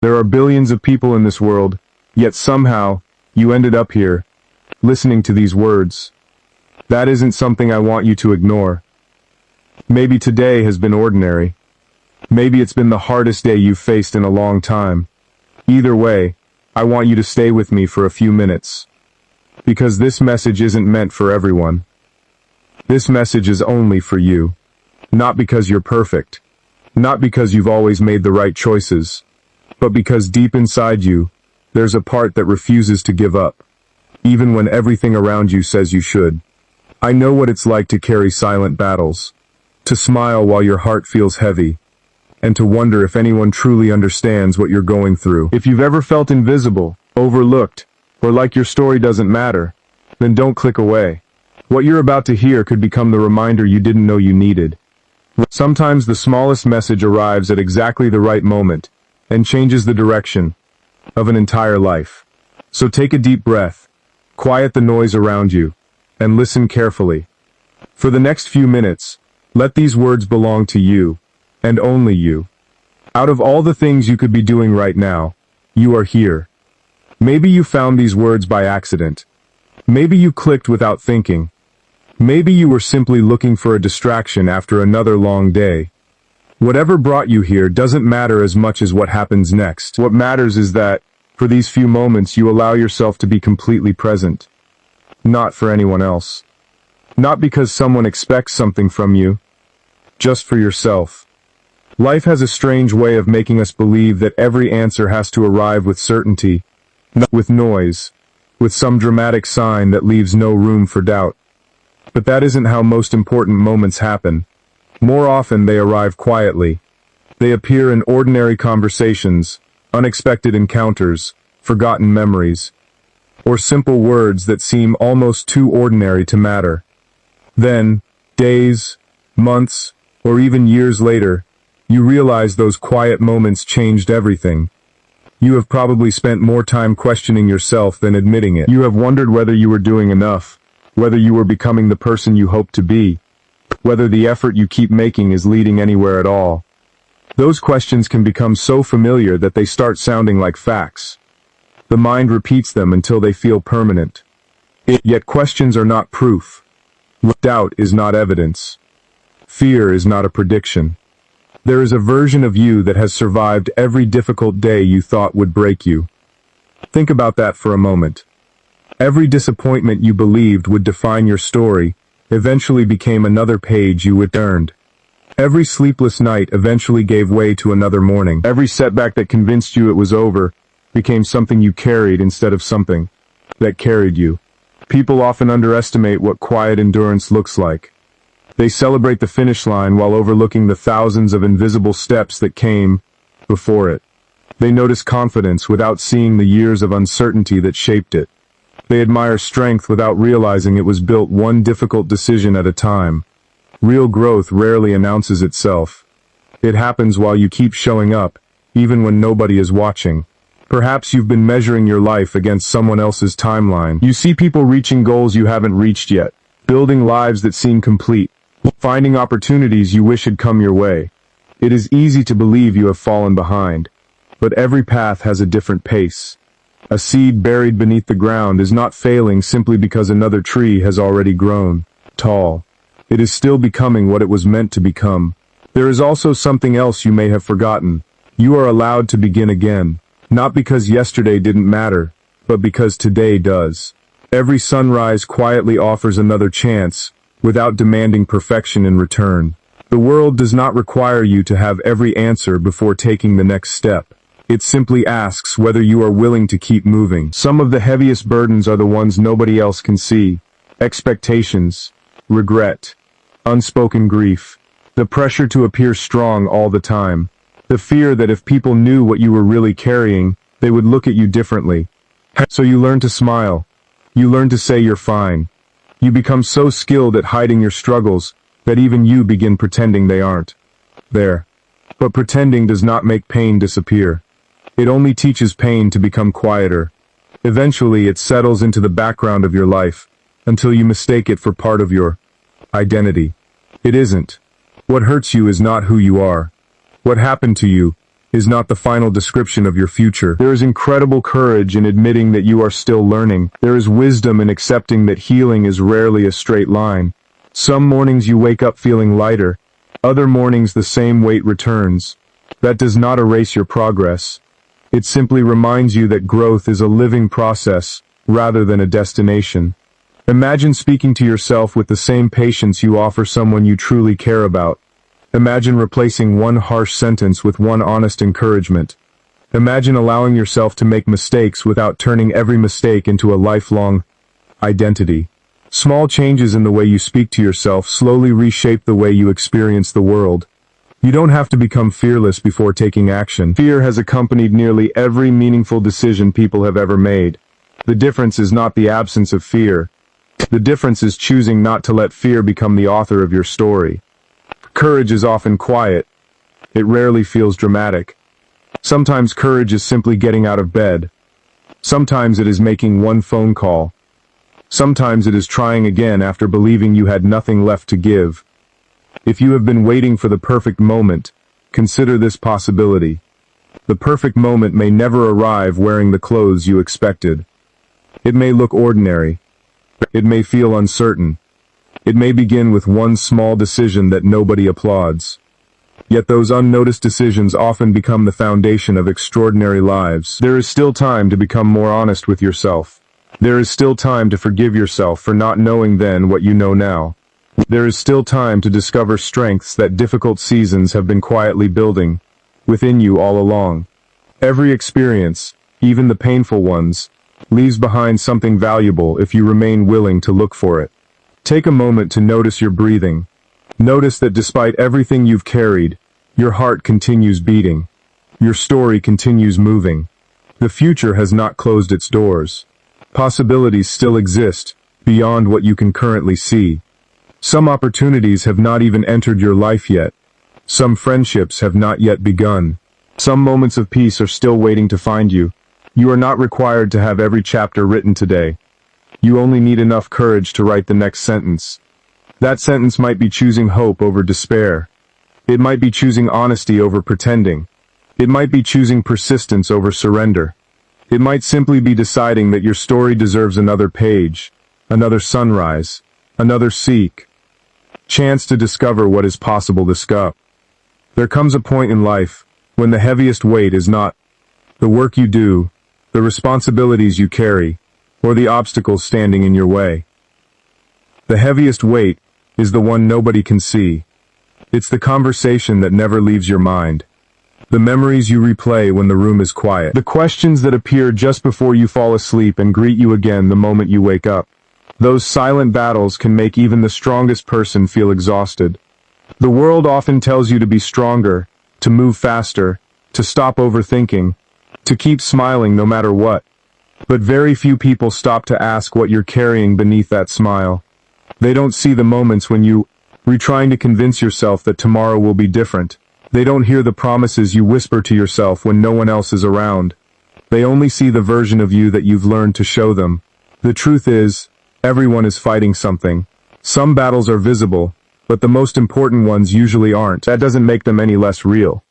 There are billions of people in this world, yet somehow, you ended up here, listening to these words. That isn't something I want you to ignore. Maybe today has been ordinary. Maybe it's been the hardest day you've faced in a long time. Either way, I want you to stay with me for a few minutes. Because this message isn't meant for everyone. This message is only for you. Not because you're perfect. Not because you've always made the right choices. But because deep inside you, there's a part that refuses to give up. Even when everything around you says you should. I know what it's like to carry silent battles. To smile while your heart feels heavy. And to wonder if anyone truly understands what you're going through. If you've ever felt invisible, overlooked, or like your story doesn't matter, then don't click away. What you're about to hear could become the reminder you didn't know you needed. Sometimes the smallest message arrives at exactly the right moment, and changes the direction of an entire life. So take a deep breath, quiet the noise around you, and listen carefully. For the next few minutes, let these words belong to you, and only you. Out of all the things you could be doing right now, you are here. Maybe you found these words by accident. Maybe you clicked without thinking. Maybe you were simply looking for a distraction after another long day. Whatever brought you here doesn't matter as much as what happens next. What matters is that, for these few moments, you allow yourself to be completely present. Not for anyone else. Not because someone expects something from you. Just for yourself. Life has a strange way of making us believe that every answer has to arrive with certainty, not with noise, with some dramatic sign that leaves no room for doubt. But that isn't how most important moments happen. More often they arrive quietly. They appear in ordinary conversations, unexpected encounters, forgotten memories, or simple words that seem almost too ordinary to matter. Then, days, months, or even years later, you realize those quiet moments changed everything. You have probably spent more time questioning yourself than admitting it. You have wondered whether you were doing enough, whether you were becoming the person you hoped to be, whether the effort you keep making is leading anywhere at all. Those questions can become so familiar that they start sounding like facts. The mind repeats them until they feel permanent. Yet questions are not proof. Doubt is not evidence. Fear is not a prediction. There is a version of you that has survived every difficult day you thought would break you. Think about that for a moment. Every disappointment you believed would define your story eventually became another page you had earned. Every sleepless night eventually gave way to another morning. Every setback that convinced you it was over became something you carried instead of something that carried you. People often underestimate what quiet endurance looks like. They celebrate the finish line while overlooking the thousands of invisible steps that came before it. They notice confidence without seeing the years of uncertainty that shaped it. They admire strength without realizing it was built one difficult decision at a time. Real growth rarely announces itself. It happens while you keep showing up, even when nobody is watching. Perhaps you've been measuring your life against someone else's timeline. You see people reaching goals you haven't reached yet, building lives that seem complete, finding opportunities you wish had come your way. It is easy to believe you have fallen behind. But every path has a different pace. A seed buried beneath the ground is not failing simply because another tree has already grown tall. It is still becoming what it was meant to become. There is also something else you may have forgotten. You are allowed to begin again. Not because yesterday didn't matter, but because today does. Every sunrise quietly offers another chance, without demanding perfection in return. The world does not require you to have every answer before taking the next step. It simply asks whether you are willing to keep moving. Some of the heaviest burdens are the ones nobody else can see. Expectations, regret, unspoken grief, the pressure to appear strong all the time, the fear that if people knew what you were really carrying, they would look at you differently. So you learn to smile. You learn to say you're fine. You become so skilled at hiding your struggles that even you begin pretending they aren't there. But pretending does not make pain disappear. It only teaches pain to become quieter. Eventually it settles into the background of your life, until you mistake it for part of your identity. It isn't. What hurts you is not who you are. What happened to you is not the final description of your future. There is incredible courage in admitting that you are still learning. There is wisdom in accepting that healing is rarely a straight line. Some mornings you wake up feeling lighter. Other mornings the same weight returns. That does not erase your progress. It simply reminds you that growth is a living process, rather than a destination. Imagine speaking to yourself with the same patience you offer someone you truly care about. Imagine replacing one harsh sentence with one honest encouragement. Imagine allowing yourself to make mistakes without turning every mistake into a lifelong identity. Small changes in the way you speak to yourself slowly reshape the way you experience the world. You don't have to become fearless before taking action. Fear has accompanied nearly every meaningful decision people have ever made. The difference is not the absence of fear. The difference is choosing not to let fear become the author of your story. Courage is often quiet. It rarely feels dramatic. Sometimes courage is simply getting out of bed. Sometimes it is making one phone call. Sometimes it is trying again after believing you had nothing left to give. If you have been waiting for the perfect moment, consider this possibility. The perfect moment may never arrive wearing the clothes you expected. It may look ordinary. It may feel uncertain. It may begin with one small decision that nobody applauds. Yet those unnoticed decisions often become the foundation of extraordinary lives. There is still time to become more honest with yourself. There is still time to forgive yourself for not knowing then what you know now. There is still time to discover strengths that difficult seasons have been quietly building within you all along. Every experience, even the painful ones, leaves behind something valuable if you remain willing to look for it. Take a moment to notice your breathing. Notice that despite everything you've carried, your heart continues beating. Your story continues moving. The future has not closed its doors. Possibilities still exist, beyond what you can currently see. Some opportunities have not even entered your life yet. Some friendships have not yet begun. Some moments of peace are still waiting to find you. You are not required to have every chapter written today. You only need enough courage to write the next sentence. That sentence might be choosing hope over despair. It might be choosing honesty over pretending. It might be choosing persistence over surrender. It might simply be deciding that your story deserves another page, another sunrise, another chance to discover what is possible to discover. There comes a point in life when the heaviest weight is not the work you do, the responsibilities you carry, or the obstacles standing in your way. The heaviest weight is the one nobody can see. It's the conversation that never leaves your mind. The memories you replay when the room is quiet. The questions that appear just before you fall asleep and greet you again the moment you wake up. Those silent battles can make even the strongest person feel exhausted. The world often tells you to be stronger, to move faster, to stop overthinking, to keep smiling no matter what. But very few people stop to ask what you're carrying beneath that smile. They don't see the moments when you're trying to convince yourself that tomorrow will be different. They don't hear the promises you whisper to yourself when no one else is around. They only see the version of you that you've learned to show them. The truth is, everyone is fighting something. Some battles are visible, but the most important ones usually aren't. That doesn't make them any less real.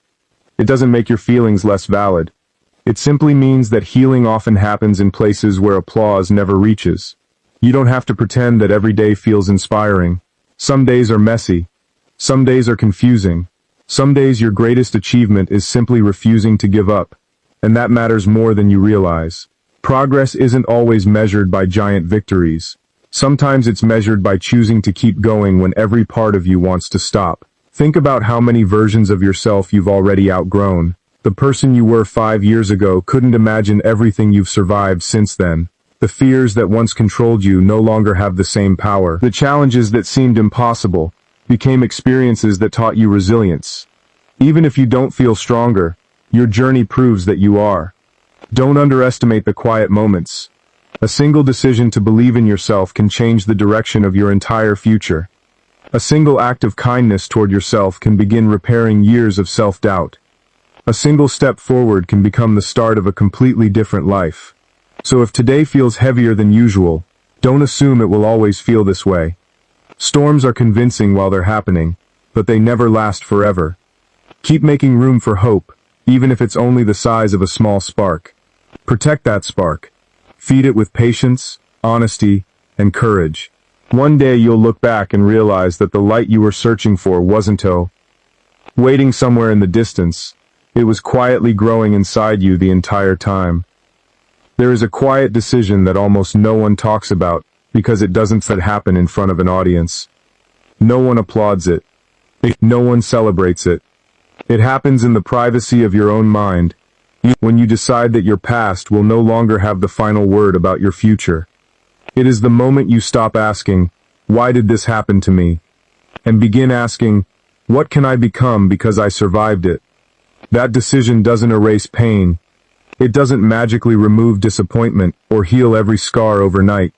It doesn't make your feelings less valid. It simply means that healing often happens in places where applause never reaches. You don't have to pretend that every day feels inspiring. Some days are messy. Some days are confusing. Some days your greatest achievement is simply refusing to give up. And that matters more than you realize. Progress isn't always measured by giant victories. Sometimes it's measured by choosing to keep going when every part of you wants to stop. Think about how many versions of yourself you've already outgrown. The person you were 5 years ago couldn't imagine everything you've survived since then. The fears that once controlled you no longer have the same power. The challenges that seemed impossible became experiences that taught you resilience. Even if you don't feel stronger, your journey proves that you are. Don't underestimate the quiet moments. A single decision to believe in yourself can change the direction of your entire future. A single act of kindness toward yourself can begin repairing years of self-doubt. A single step forward can become the start of a completely different life. So if today feels heavier than usual, don't assume it will always feel this way. Storms are convincing while they're happening, but they never last forever. Keep making room for hope, even if it's only the size of a small spark. Protect that spark. Feed it with patience, honesty, and courage. One day you'll look back and realize that the light you were searching for wasn't waiting somewhere in the distance. It was quietly growing inside you the entire time. There is a quiet decision that almost no one talks about because it doesn't happen in front of an audience. No one applauds it. No one celebrates it. It happens in the privacy of your own mind, when you decide that your past will no longer have the final word about your future. It is the moment you stop asking, "Why did this happen to me?" and begin asking, "What can I become because I survived it?" That decision doesn't erase pain. It doesn't magically remove disappointment or heal every scar overnight.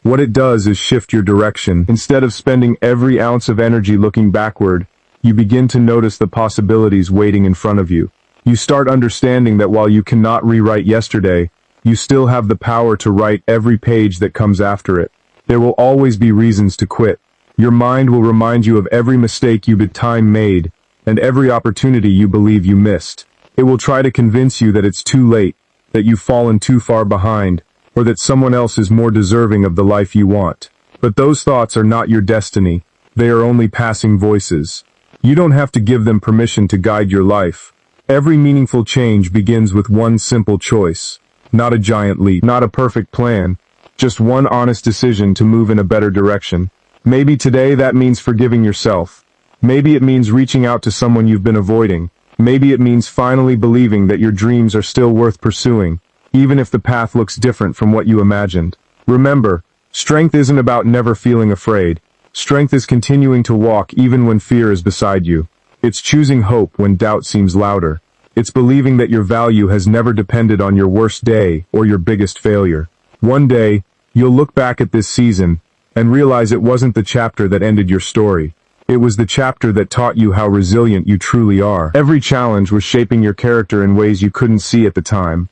What it does is shift your direction. Instead of spending every ounce of energy looking backward, you begin to notice the possibilities waiting in front of you. You start understanding that while you cannot rewrite yesterday, you still have the power to write every page that comes after it. There will always be reasons to quit. Your mind will remind you of every mistake you made, and every opportunity you believe you missed. It will try to convince you that it's too late, that you've fallen too far behind, or that someone else is more deserving of the life you want. But those thoughts are not your destiny. They are only passing voices. You don't have to give them permission to guide your life. Every meaningful change begins with one simple choice. Not a giant leap, not a perfect plan, just one honest decision to move in a better direction. Maybe today that means forgiving yourself. Maybe it means reaching out to someone you've been avoiding. Maybe it means finally believing that your dreams are still worth pursuing, even if the path looks different from what you imagined. Remember, strength isn't about never feeling afraid. Strength is continuing to walk even when fear is beside you. It's choosing hope when doubt seems louder. It's believing that your value has never depended on your worst day or your biggest failure. One day, you'll look back at this season and realize it wasn't the chapter that ended your story. It was the chapter that taught you how resilient you truly are. Every challenge was shaping your character in ways you couldn't see at the time.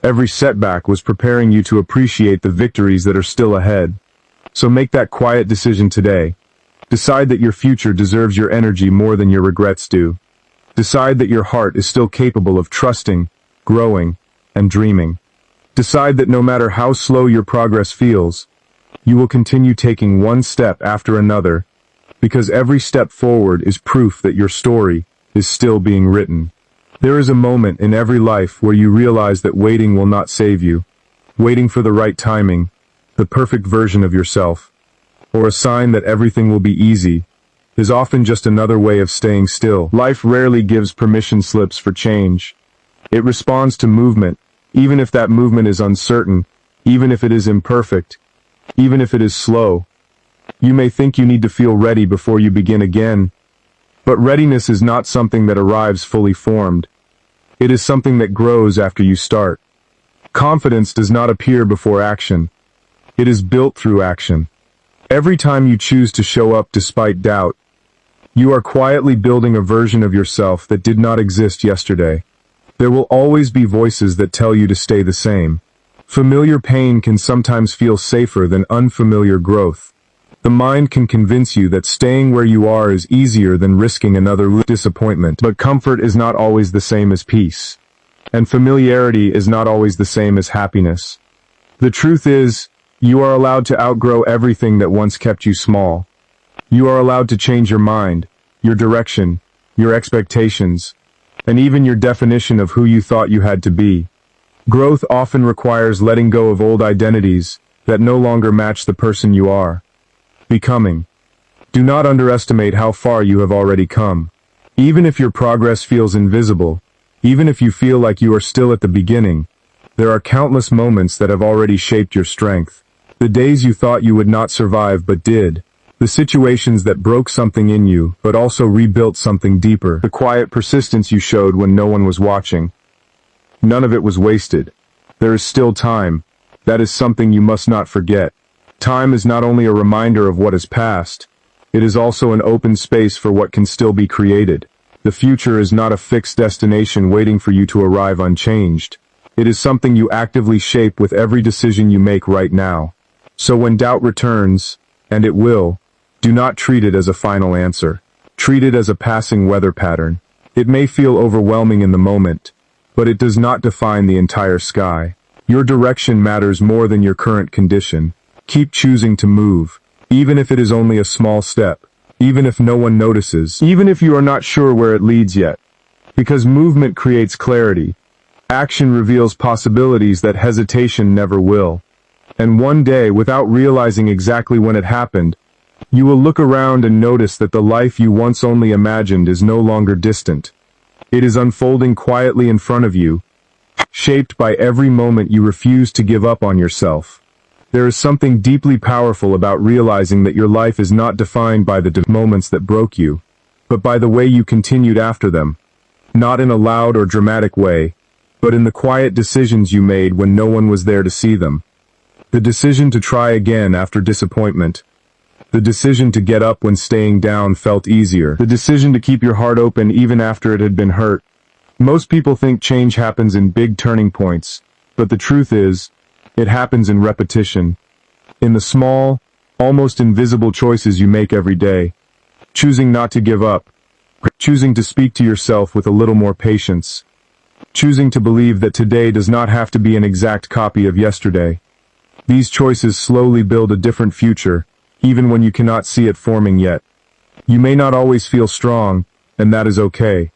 Every setback was preparing you to appreciate the victories that are still ahead. So make that quiet decision today. Decide that your future deserves your energy more than your regrets do. Decide that your heart is still capable of trusting, growing, and dreaming. Decide that no matter how slow your progress feels, you will continue taking one step after another, because every step forward is proof that your story is still being written. There is a moment in every life where you realize that waiting will not save you. Waiting for the right timing, the perfect version of yourself, or a sign that everything will be easy, is often just another way of staying still. Life rarely gives permission slips for change. It responds to movement, even if that movement is uncertain, even if it is imperfect, even if it is slow. You may think you need to feel ready before you begin again, but readiness is not something that arrives fully formed. It is something that grows after you start. Confidence does not appear before action. It is built through action. Every time you choose to show up despite doubt, you are quietly building a version of yourself that did not exist yesterday. There will always be voices that tell you to stay the same. Familiar pain can sometimes feel safer than unfamiliar growth. The mind can convince you that staying where you are is easier than risking another disappointment. But comfort is not always the same as peace. And familiarity is not always the same as happiness. The truth is, you are allowed to outgrow everything that once kept you small. You are allowed to change your mind, your direction, your expectations, and even your definition of who you thought you had to be. Growth often requires letting go of old identities that no longer match the person you are becoming. Do not underestimate how far you have already come. Even if your progress feels invisible, even if you feel like you are still at the beginning, there are countless moments that have already shaped your strength. The days you thought you would not survive but did. The situations that broke something in you but also rebuilt something deeper. The quiet persistence you showed when no one was watching. None of it was wasted. There is still time. That is something you must not forget. Time is not only a reminder of what is past, it is also an open space for what can still be created. The future is not a fixed destination waiting for you to arrive unchanged. It is something you actively shape with every decision you make right now. So when doubt returns, and it will, do not treat it as a final answer. Treat it as a passing weather pattern. It may feel overwhelming in the moment, but it does not define the entire sky. Your direction matters more than your current condition. Keep choosing to move, even if it is only a small step, even if no one notices, even if you are not sure where it leads yet. Because movement creates clarity. Action reveals possibilities that hesitation never will. And one day, without realizing exactly when it happened, you will look around and notice that the life you once only imagined is no longer distant. It is unfolding quietly in front of you, shaped by every moment you refuse to give up on yourself. There is something deeply powerful about realizing that your life is not defined by the moments that broke you, but by the way you continued after them. Not in a loud or dramatic way, but in the quiet decisions you made when no one was there to see them. The decision to try again after disappointment. The decision to get up when staying down felt easier. The decision to keep your heart open even after it had been hurt. Most people think change happens in big turning points, but the truth is, it happens in repetition. In the small, almost invisible choices you make every day. Choosing not to give up. Choosing to speak to yourself with a little more patience. Choosing to believe that today does not have to be an exact copy of yesterday. These choices slowly build a different future, even when you cannot see it forming yet. You may not always feel strong, and that is okay.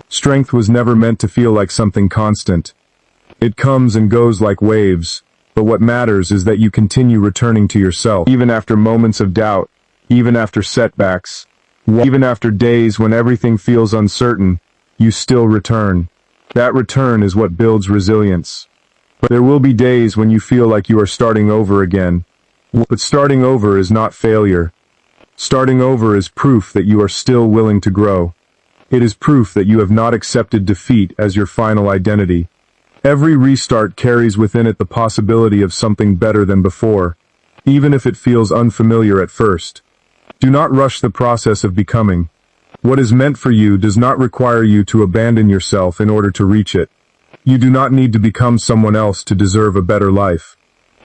Strength was never meant to feel like something constant. It comes and goes like waves, but what matters is that you continue returning to yourself, even after moments of doubt, even after setbacks, even after days when everything feels uncertain, you still return. That return is what builds resilience. There will be days when you feel like you are starting over again. But starting over is not failure. Starting over is proof that you are still willing to grow. It is proof that you have not accepted defeat as your final identity. Every restart carries within it the possibility of something better than before, even if it feels unfamiliar at first. Do not rush the process of becoming. What is meant for you does not require you to abandon yourself in order to reach it. You do not need to become someone else to deserve a better life.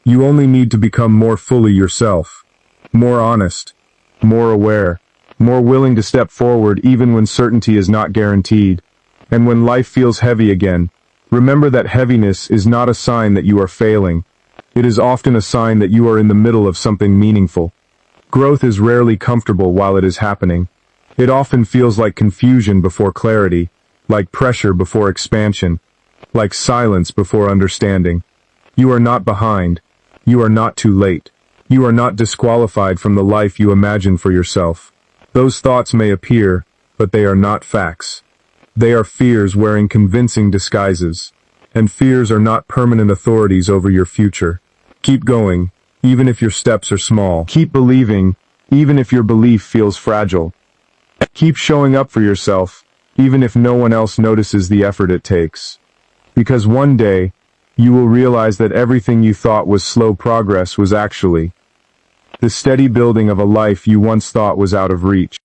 You only need to become more fully yourself. More honest. More aware. More willing to step forward even when certainty is not guaranteed. And when life feels heavy again, remember that heaviness is not a sign that you are failing. It is often a sign that you are in the middle of something meaningful. Growth is rarely comfortable while it is happening. It often feels like confusion before clarity, like pressure before expansion, like silence before understanding. You are not behind. You are not too late. You are not disqualified from the life you imagine for yourself. Those thoughts may appear, but they are not facts. They are fears wearing convincing disguises. And fears are not permanent authorities over your future. Keep going, even if your steps are small. Keep believing, even if your belief feels fragile. Keep showing up for yourself, even if no one else notices the effort it takes. Because one day, you will realize that everything you thought was slow progress was actually the steady building of a life you once thought was out of reach.